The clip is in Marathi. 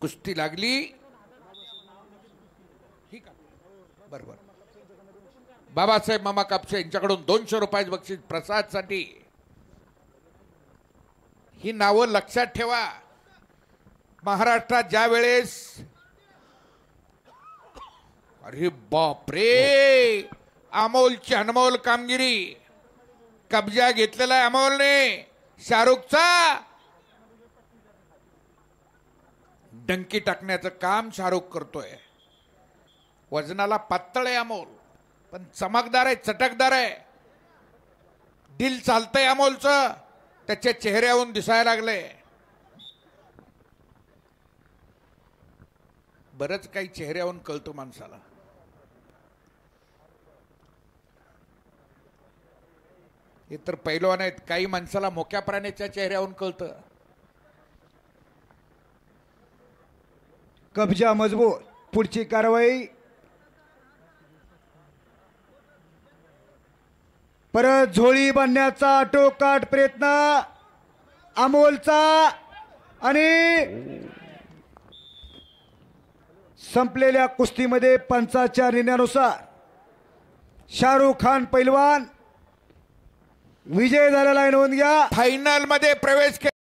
कुस्ती लागली. बरोबर. बाबासाहेब मामा कापसे यांच्याकडून 200 रुपयाचे बक्षीस प्रसादसाठी. ही नावं लक्षात ठेवा. महाराष्ट्रात ज्या वेळेस अरे बापरे अमोलची अनमोल कामगिरी. कब्जा घेतलेला आहे अमोलने शाहरुखचा. डंकी टाकण्याचं काम शाहरुख करतोय. वजनाला पातळ आहे अमोल पण चमकदार आहे, चटकदार आहे. दिल चालतंय अमोलचं. त्याच्या चेहऱ्यावरून दिसायला लागले. बरंच काही चेहऱ्यावरून कळतो माणसाला. हे तर पैलवान आहेत. काही माणसाला मोक्या प्राण्याच्या चेहऱ्यावरून कळतं. कब्जा मजबूत. पुढची कारवाई. परत झोळी बांधण्याचा आटोकाट प्रयत्न अमोलचा आणि संपलेल्या कुस्तीमध्ये पंचाच्या निर्णयानुसार शाहरुख खान पैलवान विजय झालेला आहे. नोंद घ्या. फायनल मध्ये प्रवेश